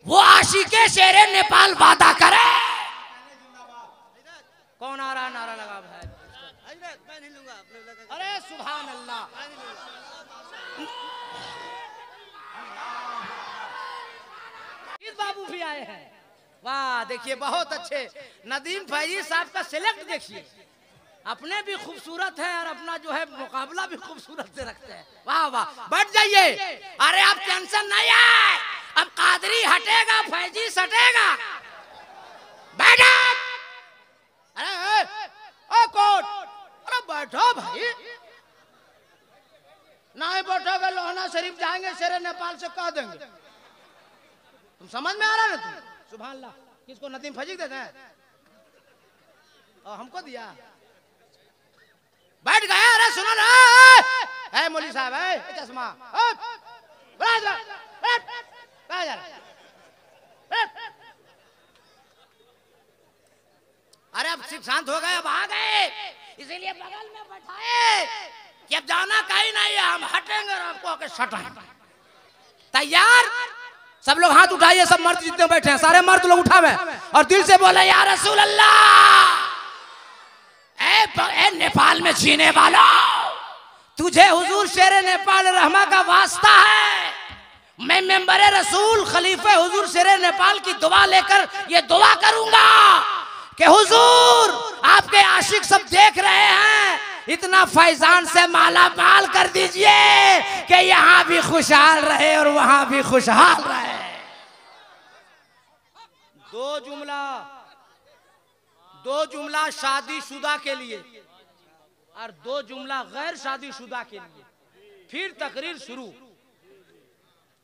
वो आशिके शेरे नेपाल वादा करे। कौन आ रहा नारा लगा भाई? मैं नहीं लूंगा। अरे सुभान अल्लाह। बाबू भी आए हैं, वाह देखिए बहुत अच्छे। नदीम फैजी साहब का सिलेक्ट देखिए, अपने भी खूबसूरत है और अपना जो है मुकाबला भी खूबसूरत से रखते हैं। वाह वाह, बैठ जाइए। अरे अब टेंशन नहीं है, अब कादरी हटेगा, फैजी सटेगा। बैठो। अरे कोट, अरे बैठो भाई। नहीं बैठोगे लोहना शरीफ जाएंगे, शेरे नेपाल से कह देंगे। तुम समझ में आ रहा है ना? तुम सुभान अल्लाह। किसको? नदीम फैजी देते हैं और हमको दिया। बैठ गए। अरे सुनो ना, है मौली साहब, है चश्मा, अरे अब सिर्फ शांत हो गए, अब आ गए, इसीलिए बगल में बैठाए कि अब जाना कहीं नहीं है, हम हटेंगे और आपको आके सटाएंगे। तैयार? सब लोग हाथ उठाइए, सब मर्द जितने बैठे हैं सारे मर्द लोग उठावे और दिल से बोले या रसूल अल्लाह। ए नेपाल में जीने वाला, तुझे हुजूर शेरे नेपाल रहमा का वास्ता है। मैं मेंबर रसूल खलीफे हुजूर शेरे नेपाल की दुआ लेकर ये दुआ करूंगा कि हुजूर आपके आशिक सब देख रहे हैं, इतना फैजान से माला माल कर दीजिए कि यहाँ भी खुशहाल रहे और वहां भी खुशहाल रहे। दो जुमला शादीशुदा के लिए और 2 जुमला गैर शादीशुदा के लिए, फिर तकरीर शुरू।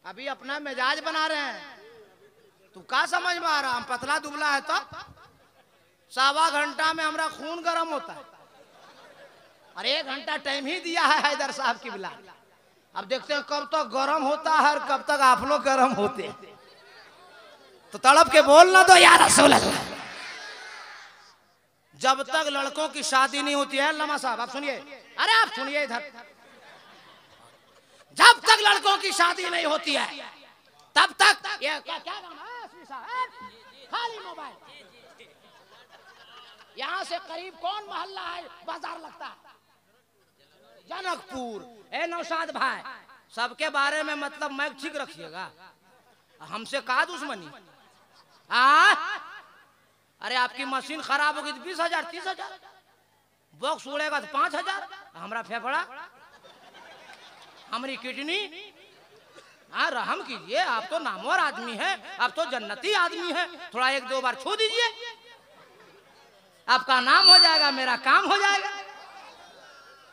अभी अपना मिजाज बना रहे हैं, तू क्या समझ में आ रहा? हम पतला दुबला है तो 1.25 घंटा में हमारा खून गर्म होता है और 1 घंटा टाइम ही दिया है हैदर साहब की बिला। अब देखते हैं कब तक गर्म होता है और कब तक आप लोग गर्म होते। तो तड़प के बोलना दो या रसूल अल्लाह। जब तक लड़कों की शादी नहीं होती है, लमा साहब आप सुनिए, अरे आप सुनिए इधर, जब तक लड़कों की शादी नहीं होती है तब तक ये क्या काम है? खाली मोबाइल। यहाँ से करीब कौन मोहल्ला है बाजार लगता है? जनकपुर। ए नौशाद भाई, सबके बारे में मतलब मैं ठीक रखिएगा, हमसे कहा दुश्मनी। अरे आपकी मशीन खराब होगी तो 20,000 30,000, बॉक्स उड़ेगा तो 5,000, हमारा फेफड़ा, हमारी किडनी। रहम कीजिए, आप तो नामवर आदमी है, आप तो जन्नती आदमी है, थोड़ा 1-2 बार छू दीजिए, आपका नाम हो जाएगा, मेरा काम हो जाएगा।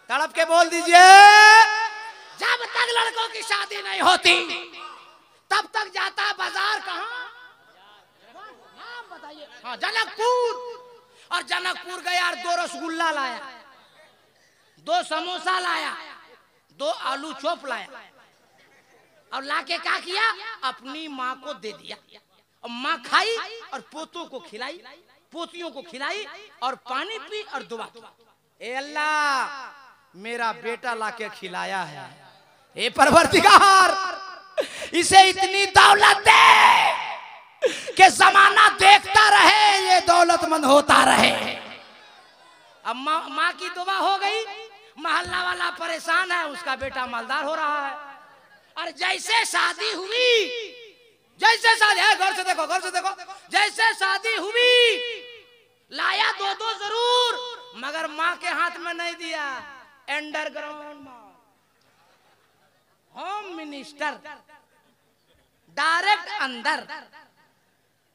तड़प के बोल दीजिए, जब तक लड़कों की शादी नहीं होती तब तक जाता बाजार कहाँ, नाम बताइए। हाँ, जनकपुर। और जनकपुर गया और 2 रसगुल्ला लाया, 2 समोसा लाया, 2 आलू चॉप लाया और लाके क्या किया, अपनी माँ को दे दिया। और माँ खाई और पोतों को खिलाई, पोतियों को खिलाई और पानी पी और दुआ की, ए अल्लाह मेरा बेटा लाके खिलाया है, ए परवरदिगार इसे इतनी दौलत दे कि जमाना देखता रहे ये दौलतमंद होता रहे। अब माँ की दुआ हो गई, मोहल्ला वाला परेशान है, उसका बेटा मालदार हो रहा है। और जैसे शादी हुई, जैसे शादी है, गौर से देखो, गौर से देखो, जैसे शादी हुई लाया 2-2 जरूर, मगर माँ के हाथ में नहीं दिया। अंडरग्राउंड माँ, होम मिनिस्टर, डायरेक्ट अंदर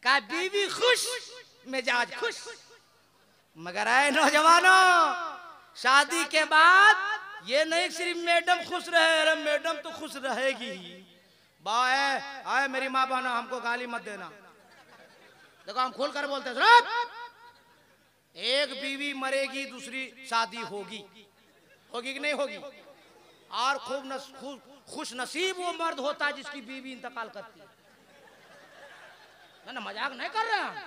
का, बीवी खुश मिजाज खुश। मगर आए नौजवानों, शादी के बाद ये नहीं सिर्फ मैडम खुश रहे, अरे मैडम तो खुश रहेगी। बाय आए मेरी माँ बहना, हमको गाली मत देना, देखो हम खुल कर बोलते हैं, एक बीवी मरेगी दूसरी शादी होगी, होगी कि नहीं होगी। और खुश नसीब वो मर्द होता है जिसकी बीवी इंतकाल करती है। ना मजाक नहीं कर रहे हैं,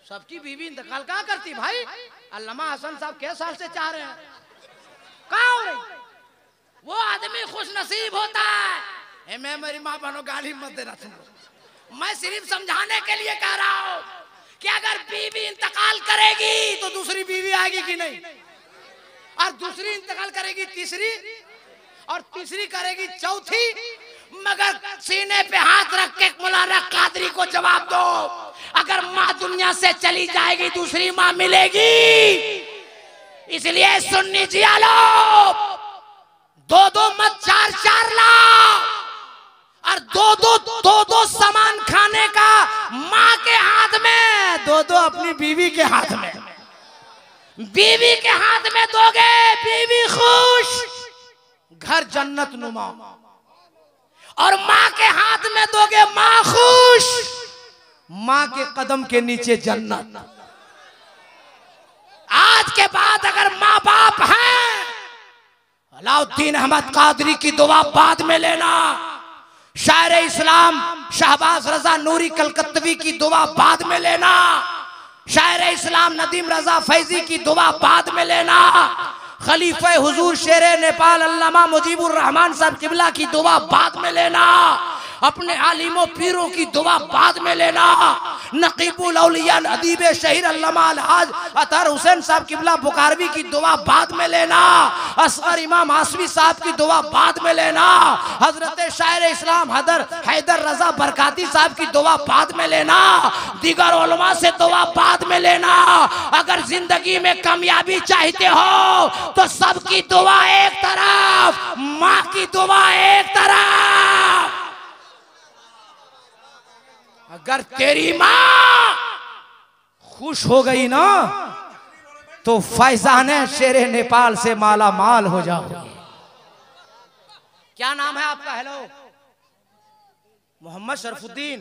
सबकी बीवी इंतकाल कहाँ करती भाई। अल्लामा हसन साहब के साल से चाह रहे हैं, कहाँ हो रही, वो आदमी खुश नसीब होता है। मैं मेरी माँ बहनों गाली मत देना तुमको, मैं सिर्फ समझाने के लिए कह रहा हूँ कि अगर बीवी इंतकाल करेगी तो दूसरी बीवी आएगी कि नहीं, और दूसरी इंतकाल करेगी तीसरी, और तीसरी करेगी चौथी। मगर सीने पे हाथ रख के मौलाना कादरी को जवाब दो, अगर माँ दुनिया से चली जाएगी दूसरी माँ मिलेगी। इसलिए सुन्नी जिया लो, 2-2 मत 4-4 लाओ, और 2-2 सामान खाने का माँ के हाथ में, 2-2 अपनी बीवी के हाथ में। बीवी के हाथ में दोगे बीवी खुश, घर जन्नत नुमा, और माँ के हाथ में दोगे माँ खुश, माँ के कदम के नीचे जन्नत। आज के बाद अगर माँ बाप हैं, अलाउद्दीन अहमद कादरी की दुआ बाद में लेना, शायर इस्लाम शहबाज रजा नूरी कलकत्तवी की दुआ बाद में लेना, शायर इस्लाम नदीम रजा फैजी की दुआ बाद में लेना, खलीफे हुजूर शेरे नेपाल अल्लामा मुजीबुर रहमान साहब किबला की दुआ बाद में लेना, अपने आलिमों पीरों की दुआ बाद में लेना, नकीबुल औलिया अदीब शहीर अल्लामा अलहाज अतहर हुसैन साहब किबला बुखारवी की दुआ बाद में लेना, असगर इमाम आसवी साहब की दुआ बाद में लेना, हजरत शायर इस्लाम हैदर रजा बरकाती साहब की दुआ बाद में लेना, दीगर उलमा से दुआ बाद में लेना। अगर जिंदगी में कामयाबी चाहते हो तो सबकी दुआ एक तरफ, माँ की दुआ एक तरफ। अगर तेरी माँ खुश हो गई ना तो फैजाने शेरे नेपाल से माला माल हो जाओगे। क्या नाम है आपका? हेलो, मोहम्मद शरफुद्दीन।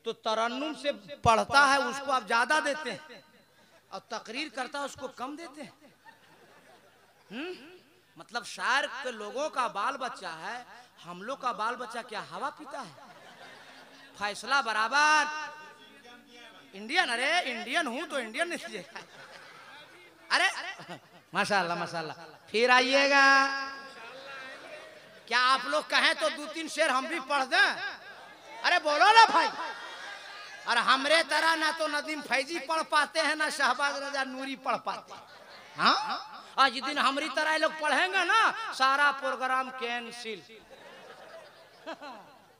तो तरन्नुम से पढ़ता है उसको आप ज्यादा देते हैं, और तकरीर करता है उसको कम देते हैं। मतलब शायर के लोगों का बाल बच्चा है, हम लोग का बाल बच्चा क्या हवा पीता है? फैसला बराबर। इंडियन, अरे इंडियन हूं तो इंडियन नहीं। अरे माशाल्लाह माशाल्लाह, फिर आइएगा। क्या आप लोग कहें तो 2-3 शेर हम भी पढ़ दें? अरे बोलो ना भाई। अरे हमरे तरह ना तो नदीम फैजी पढ़ पाते हैं ना शहबाज रजा नूरी पढ़ पाते हैं। हाँ, आज दिन हमारी तरह लोग पढ़ेंगे ना सारा प्रोग्राम कैंसिल।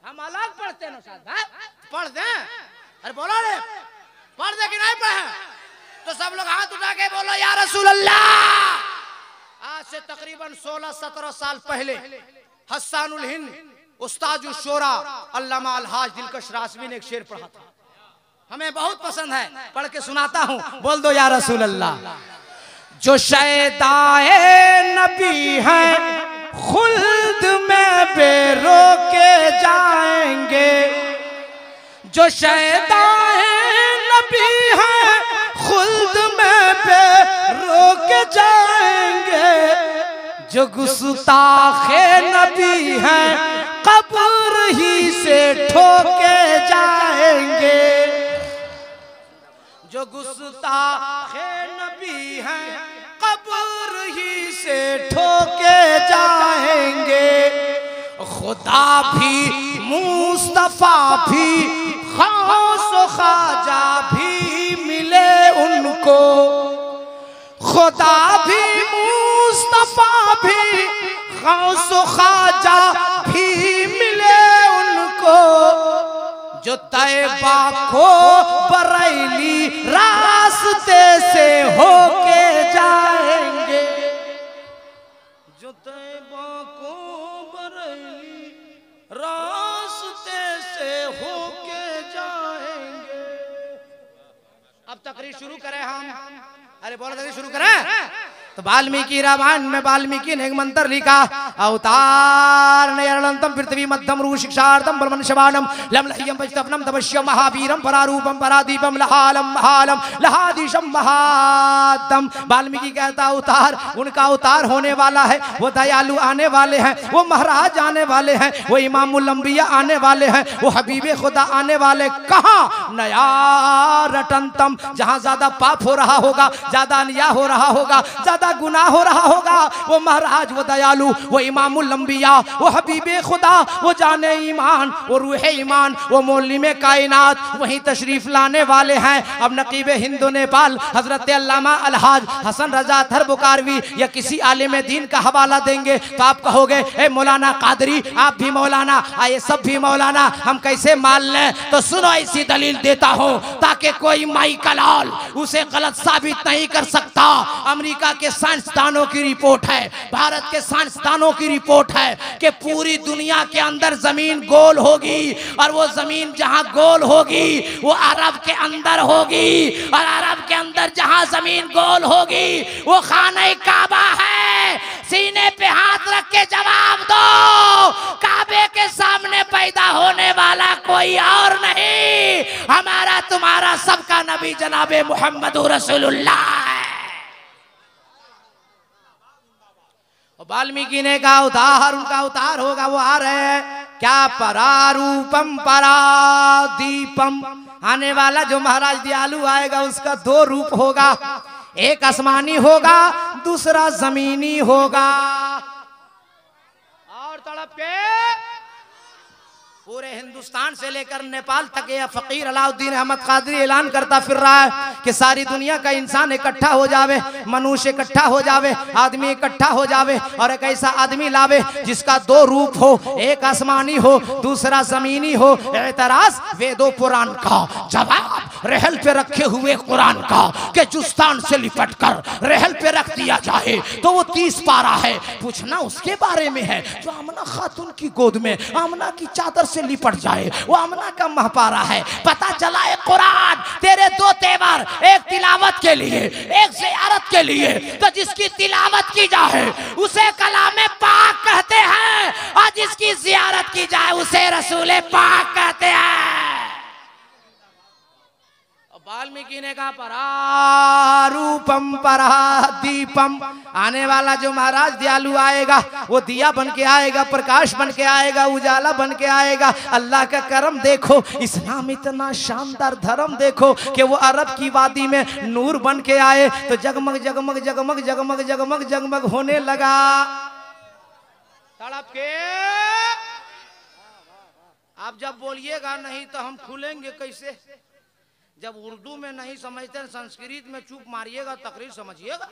हम अलग पढ़ते हैं ना साहब, पढ़ दें। अरे बोलो रे, पढ़ दे कि नहीं पढ़े? तो सब लोग हाथ उठा के बोलो या रसूल अल्लाह। आज से तकरीबन 16-17 साल पहले हस्सानुल हिंद उस्ताजुल शोरा अल्लामा अलहाज दिलकश रासवी ने एक शेर पढ़ा था, हमें बहुत पसंद है, पढ़ के सुनाता हूँ। बोल दो या रसूल अल्लाह। जो शैदाए नबी है खुल्द में पे रोके जाएंगे, जो शैताए नबी हैं खुल्द में पे रोके जाएंगे, जो गुस्ताखे नबी हैं कब्र ही से ठोके जाएंगे, जो गुस्ताखे नबी हैं कब्र ही से ठोके जाएंगे। खुदा भी मुस्तफा भी खास ख्वाजा भी मिले उनको, खुदा भी मुस्तफा भी खास ख्वाजा भी मिले उनको, जो तैबा को बरेली रास्ते से होके जाएंगे, जो तैबा को बरेली रास्ते से होके जाएंगे। अब तकरीर शुरू करें हम, अरे बोलो तकरीर शुरू करें। तो वाल्मीकि रामायण में वाल्मीकि ने एक मंत्र लिखा, अवतार नयनंतम पृथ्वी मध्यम रू शिक्षार्थम बलमन शवानम लमलह्यम वैष्णवनम तपस्यम महावीरम परारूपम परादीपम लहालम महालम लहादिशम महादम। वाल्मीकि कहता अवतार, उनका अवतार होने वाला है, वो दयालु आने वाले हैं, वो महाराज आने वाले हैं, वो इमामुल अंबिया आने वाले हैं, वो हबीबे खुदा आने वाले। कहाँ? नया रटंतम, जहाँ ज्यादा पाप हो रहा होगा, ज्यादा अन्याय हो रहा होगा, ज्यादा गुनाह हो रहा होगा, वो महाराज, वो दयालु, वो इमामुल अंबिया, वो हबीबे खुदा, वो जाने ईमान, वो रूहे ईमान, वो मौलिमे कायनात वहीं तशरीफ लाने वाले हैं। अब नकीबे हिंदू नेपाल हजरत अल्लामा अलहाज हसन रजा थर बुकारवी या किसी आलिम दीन का हवाला देंगे तो आप कहोगे ए मौलाना कादरी आप भी मौलाना, आए सब भी मौलाना, हम कैसे मान लें? तो सुनो, ऐसी दलील देता हूं ताकि कोई माई का लाल उसे गलत साबित नहीं कर सकता। अमेरिका के साइंसदानों की रिपोर्ट है, भारत के साइंसदानों की रिपोर्ट है कि पूरी दुनिया के अंदर जमीन गोल होगी, और वो जमीन जहां गोल होगी वो अरब के अंदर होगी, और अरब के अंदर जहां जमीन गोल होगी वो खाने काबा है। सीने पे हाथ रख के जवाब दो, काबे के सामने पैदा होने वाला कोई और नहीं, हमारा तुम्हारा सबका नबी जनाबे मोहम्मद रसूलुल्लाह। वाल्मीकि ने कहा उतार, उनका उतार होगा, वो आ रहे हैं। क्या? परारूपम परादीपम, आने वाला जो महाराज दयालु आएगा उसका दो रूप होगा, एक आसमानी होगा, दूसरा जमीनी होगा। और तड़प के पूरे हिंदुस्तान से लेकर नेपाल तक यह फकीर अलाउद्दीन अहमद कादरी ऐलान करता फिर रहा है कि सारी दुनिया का इंसान इकट्ठा हो जावे, मनुष्य इकट्ठा हो जावे, आदमी इकट्ठा हो जावे, और एक ऐसा आदमी लावे जिसका दो रूप हो, एक आसमानी हो, दूसरा जमीनी हो। एतराज वेदों पुराण का, जवाब रहल पे रखे हुए कुरान का, के जुस्तान से लिपट कर रहल पे रख दिया जाए तो वो 30 पारा है। पूछना उसके बारे में है जो आमना खातून की गोद में आमना की चादर से लिपट जाए, वो आमना का महपारा है। पता चला है कुरान तेरे दो तेवर, एक तिलावत के लिए, एक ज़ियारत के लिए, तो जिसकी तिलावत की जाए उसे कलामे पाक कहते हैं, और जिसकी ज़ियारत की जाए उसे रसूले पाक कहते हैं। वाल्मीकि ने कहा परारूपम परादीपम, आने वाला जो महाराज दयालु आएगा वो दिया बन के आएगा, प्रकाश बन के आएगा, उजाला बन के आएगा। अल्लाह का करम देखो, इस्लाम इतना शानदार धर्म देखो कि वो अरब की वादी में नूर बन के आए तो जगमग जगमग जगमग जगमग जगमग जगमग होने लगा। तड़प के आप जब बोलिएगा नहीं तो हम खुलेंगे कैसे? जब उर्दू में नहीं समझते संस्कृत में चूप मारिएगा तकरीर समझिएगा।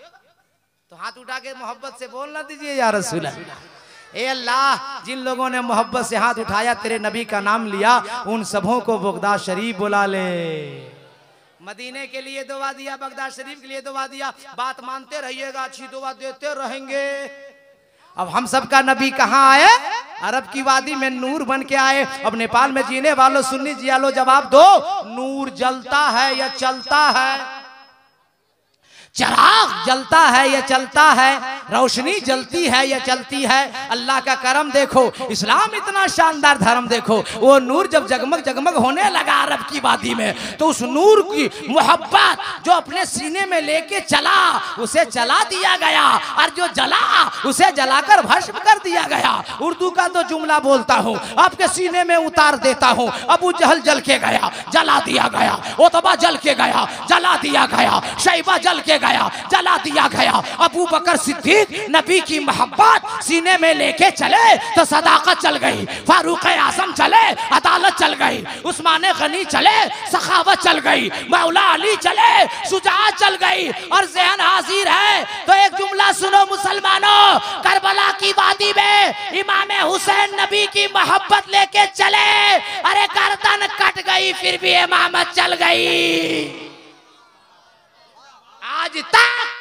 तो हाथ उठा के मोहब्बत से बोलना दीजिए या रसूल ए अल्लाह, जिन लोगों ने मोहब्बत से हाथ उठाया, तेरे नबी का नाम लिया, उन सबों को बगदाद शरीफ बुला ले। मदीने के लिए दुआ दिया, बगदाद शरीफ के लिए दुआ दिया। बात मानते रहिएगा, अच्छी दुआ देते रहेंगे। अब हम सबका नबी कहाँ आए? अरब की वादी में नूर बन के आए। अब नेपाल में जीने वालों सुन्नी जियालो जवाब दो, नूर जलता है या चलता है? चिराग जलता है या चलता है? रोशनी जलती है या चलती है। अल्लाह का करम देखो, इस्लाम इतना शानदार धर्म देखो। वो नूर जब जगमग जगमग होने लगा अरब की वादी में, तो उस नूर की मोहब्बत जो अपने सीने में लेके चला उसे जला दिया गया, और जो जला उसे जलाकर भस्म कर दिया गया। उर्दू का तो जुमला बोलता हूँ, आपके सीने में उतार देता हूँ। अबू जहल जल के गया, जला दिया गया। उतबा जल के गया, जला दिया गया। शैबा जल के गया, जला दिया गया। अबू बकर सिद्दीक नबी की मोहब्बत सीने में लेके चले तो सदाकत चल गई। फारूक आजम चले, अदालत चल गई। उस्मान गनी चले, सखावत चल गई। मौला अली चले, शुजाअत चल गई। और ज़हन हाजिर है तो एक जुमला सुनो मुसलमानों, करबला की वादी में इमाम हुसैन नबी की मोहब्बत लेके चले, अरे गर्दन कट गई फिर भी इमामत चल गई। आज तक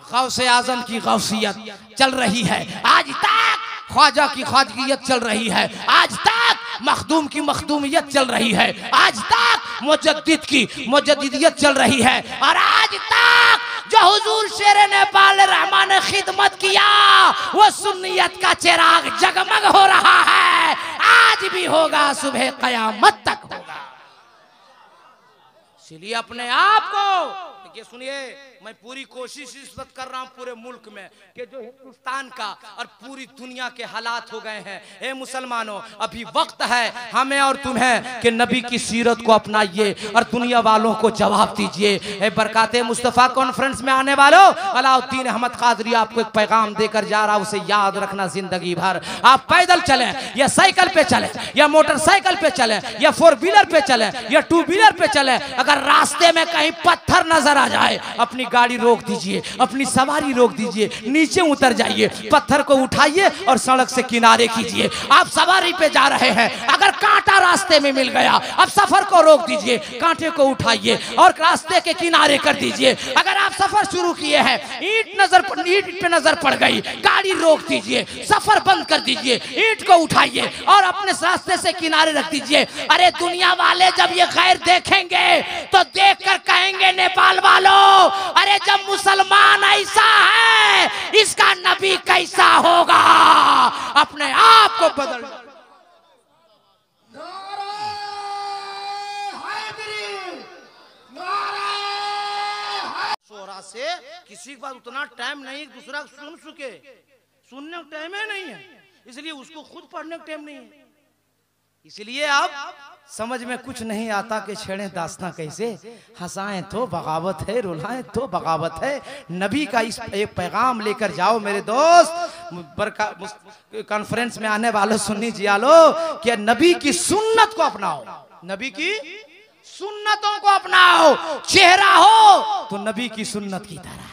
गौसे आजम की गौसियत चल रही है, आज तक ख्वाजा की ख्वाजगियत चल रही है, आज तक मखदूम की मखदूमियत चल रही है, आज तक मुजद्दिद की मुजद्दिदियत चल रही है, और आज तक जो हुजूर शेर नेपाल रहमान ने खिदमत किया वो सुन्नियत का चिराग जगमग हो रहा है। आज भी होगा, सुबह कयामत तक होगा। इसलिए अपने आप को देखिए, सुनिए, मैं पूरी कोशिश इस वक्त कर रहा हूं पूरे मुल्क में कि जो हिंदुस्तान का और पूरी दुनिया के हालात हो गए हैं, ए मुसलमानों, अभी वक्त है हमें और तुम्हें कि नबी की सीरत को अपनाइए और दुनिया वालों को जवाब दीजिए। ए बरकाते मुस्तफ़ा कॉन्फ्रेंस में आने वालों, अलाउद्दीन अहमद कादरी आपको एक पैगाम देकर जा रहा, उसे याद रखना जिंदगी भर। आप पैदल चले या साइकिल पे चले या मोटरसाइकिल पे चले या 4 व्हीलर पे चले या 2 व्हीलर पे चले, अगर रास्ते में कहीं पत्थर नजर आ जाए, अपनी गाड़ी रोक दीजिए, अपनी सवारी रोक दीजिए, नीचे उतर जाइए, पत्थर को उठाइए और सड़क से किनारे कीजिए। आप सवारी पे जा रहे हैं, अगर कांटा रास्ते में मिल गया, अब सफर को रोक दीजिए, कांटे को उठाइए और रास्ते के किनारे कर दीजिए। अगर आप सफर शुरू किए हैं, ईंट पे नजर पड़ गई, गाड़ी रोक दीजिए, सफर बंद कर दीजिए, ईंट को उठाइए और अपने रास्ते से किनारे रख दीजिए। अरे दुनिया वाले जब ये खैर देखेंगे तो देखकर कहेंगे नेपाल वालों, अरे जब मुसलमान ऐसा है इसका नबी कैसा होगा। अपने आप को बदल सोरा से किसी के पास उतना टाइम नहीं दूसरा सुन सके, सुनने का टाइम ही नहीं है, इसलिए उसको खुद पढ़ने का टाइम नहीं है। इसलिए अब समझ में कुछ नहीं आता कि छेड़े दास्तां कैसे, हंसाएं तो बगावत है, रुलाएं तो बगावत है। नबी का इस एक पैगाम लेकर जाओ मेरे दोस्त। कॉन्फ्रेंस में आने वालों सुन्नी जियालो कि नबी की सुन्नत को अपनाओ, नबी की सुन्नतों को अपनाओ। चेहरा हो तो नबी की सुन्नत की तरह,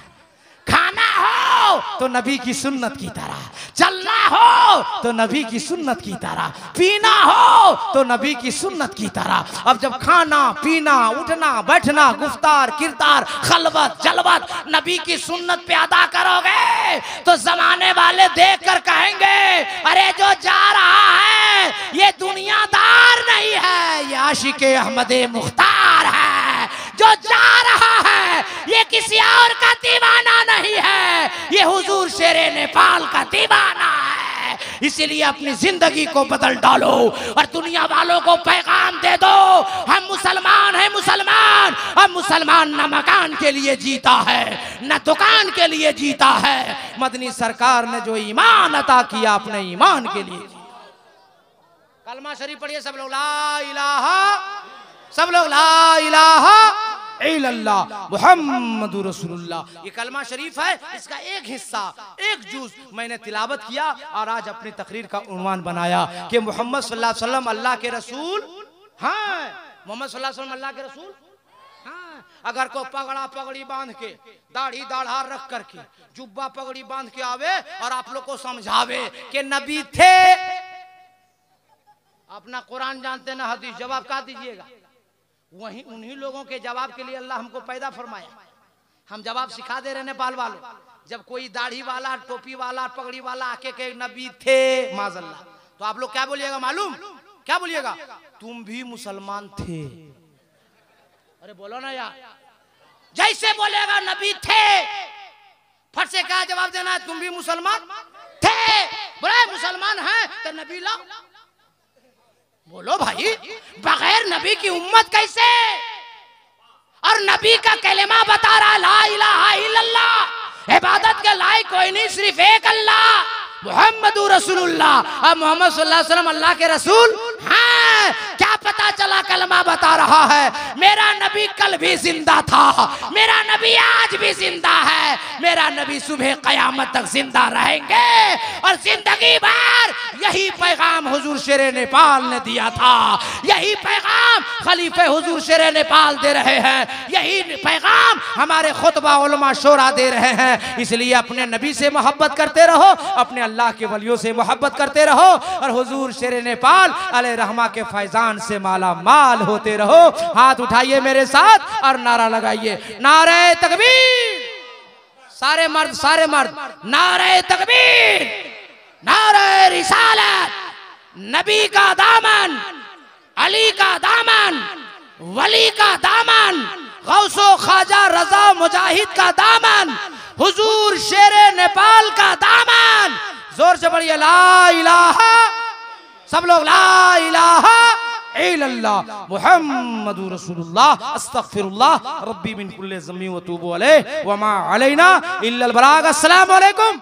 खाना हो तो नबी की सुन्नत की तरह, चलना हो तो नबी की सुन्नत की तरह, पीना हो तो नबी की सुन्नत की तरह। अब जब खाना पीना उठना बैठना गुफ्तार किरदार खलवत जलवत नबी की सुन्नत पे अदा करोगे तो जमाने वाले देख कर कहेंगे, अरे जो जा रहा है ये दुनियादार नहीं है, ये आशिके अहमदे मुख्तार है। जो जा रहा है ये किसी और का दीवाना नहीं है, ये हुजूर शेरे नेपाल का दीवाना है। इसीलिए अपनी जिंदगी को बदल डालो और दुनिया वालों को पैगाम दे दो, हम मुसलमान हैं मुसलमान। हम मुसलमान न मकान के लिए जीता है न दुकान के लिए जीता है, मदनी सरकार ने जो ईमान अता किया अपने ईमान के लिए। कलमा शरीफ पढ़िए सब लोग, ला इलाहा, सब लोग ला इलाहा इल्लल्लाह मुहम्मदुर रसूलुल्लाह। ये कलमा शरीफ है, इसका एक हिस्सा एक जुज मैंने तिलावत किया और आज अपनी तकरीर का उन्वान बनाया कि मोहम्मद सल्लल्लाहु अलैहि वसल्लम अल्लाह के रसूल हैं। मोहम्मद सल्लल्लाहु अलैहि वसल्लम अल्लाह के रसूल हैं। अगर कोई पगड़ा पगड़ी बांध के दाढ़ी दाढ़ा रख करके जुब्बा पगड़ी बांध के आवे और आप लोग को समझावे कि नबी थे, अपना कुरान जानते ना हदीस, जवाब क्या दीजिएगा? वही उन्हीं लोगों के जवाब के लिए अल्लाह हमको पैदा फरमाया। हम जवाब सिखा दे रहे नेपाल वालों। जब कोई दाढ़ी वाला टोपी वाला पगड़ी वाला आके के नबी थे माज़ल्लाह, तो आप लोग क्या बोलिएगा मालूम? क्या बोलिएगा? तुम भी मुसलमान थे। अरे बोलो ना यार, जैसे बोलेगा नबी थे, फट फट से क्या जवाब देना है, तुम भी मुसलमान थे? बोले मुसलमान हैं तो नबी लाओ। बोलो भाई, बगैर नबी की उम्मत कैसे? और नबी का कलेमा बता रहा, ला इलाहा इल्लल्लाह, इबादत के लायक कोई नहीं, सिर्फ एक अल्लाह, मुहम्मदुर रसूलुल्लाह। अब मोहम्मद सल्लल्लाहु अलैहि वसल्लम अल्लाह के रसूल हैं। क्या पता चला, कलमा बता रहा है, मेरा नबी कल भी जिंदा था, मेरा नबी आज भी जिंदा है, मेरा नबी सुबह कयामत तक जिंदा रहेंगे। और जिंदगी भर यही पैगाम हुजूर शेरे नेपाल ने दिया था, यही पैगाम खलीफे हुजूर शेरे नेपाल दे रहे हैं, यही पैगाम हमारे खुतबा उलमा शोरा दे रहे हैं। इसलिए अपने नबी से मोहब्बत करते रहो, अपने अल्लाह के वलियों से मोहब्बत करते रहो, और हुजूर शेरे नेपाल अलैहि रहमा के फैजान से माला माल होते रहो। हाथ उठाइए मेरे साथ और नारा लगाइए, नारे तकबीर। सारे मर्द नारे तकबीर, नारे रिसालत। नबी का दामन, अली का दामन, वली का दामन, गौसो ख्वाजा रजा मुजाहिद का दामन, हुजूर शेरे नेपाल का दामन। जोर से पढ़िए, ला इलाहा, सब लोग ला इलाहा इल्लल्लाह मुहम्मदुर रसूलुल्लाह अस्तगफिरुल्लाह रब्बी मिन कुल्ली ज़म्बी व तूबु अलैहि व मा अलैना इल्लल बलाग। अस्सलामु अलैकुम।